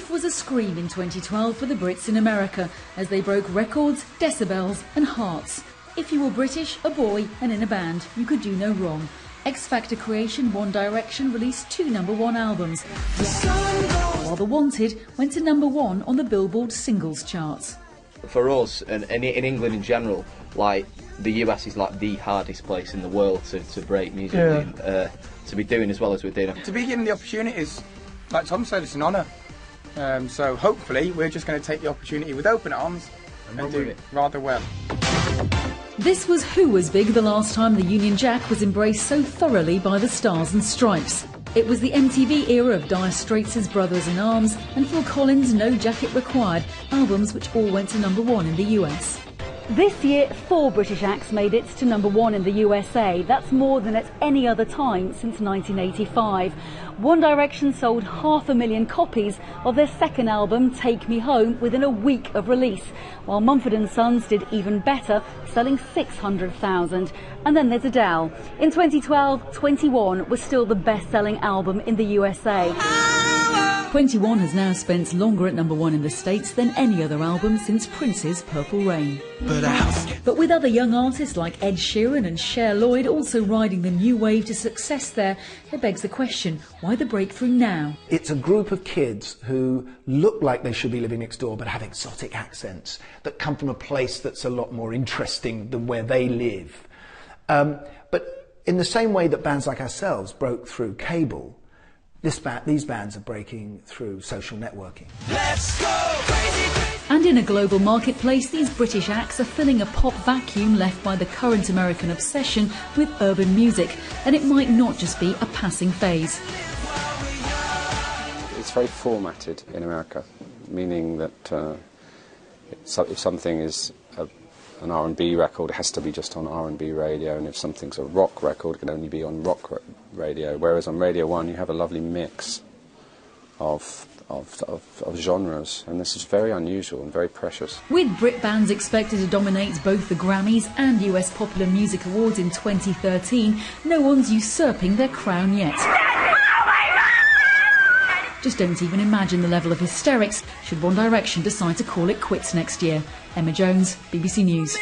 Life was a scream in 2012 for the Brits in America as they broke records, decibels and hearts. If you were British, a boy and in a band, you could do no wrong. X Factor creation One Direction released 2 #1 albums, while The Wanted went to #1 on the Billboard singles charts. For us, and in England in general, like, the US is like the hardest place in the world to break music, to be doing as well as we're doing. To be given the opportunities, like Tom said, it's an honour. So hopefully we're just going to take the opportunity with open arms and do it rather well. This was who was big the last time the Union Jack was embraced so thoroughly by the Stars and Stripes. It was the MTV era of Dire Straits' Brothers in Arms and Phil Collins' No Jacket Required, albums which all went to #1 in the US. This year, 4 British acts made it to #1 in the USA. That's more than at any other time since 1985. One Direction sold 500,000 copies of their second album, Take Me Home, within a week of release, while Mumford & Sons did even better, selling 600,000. And then there's Adele. In 2012, 21 was still the best-selling album in the USA. 21 has now spent longer at #1 in the States than any other album since Prince's Purple Rain. But with other young artists like Ed Sheeran and Cher Lloyd also riding the new wave to success there, it begs the question, why the breakthrough now? It's a group of kids who look like they should be living next door but have exotic accents that come from a place that's a lot more interesting than where they live. But in the same way that bands like ourselves broke through cable, these bands are breaking through social networking. Let's go crazy! And in a global marketplace, these British acts are filling a pop vacuum left by the current American obsession with urban music, and it might not just be a passing phase. It's very formatted in America, meaning that if something is an R&B record, it has to be just on R&B radio, and if something's a rock record, it can only be on rock radio, whereas on Radio 1 you have a lovely mix of genres, and this is very unusual and very precious. With Brit bands expected to dominate both the Grammys and US Popular Music Awards in 2013, no one's usurping their crown yet. Just don't even imagine the level of hysterics should One Direction decide to call it quits next year. Emma Jones, BBC News.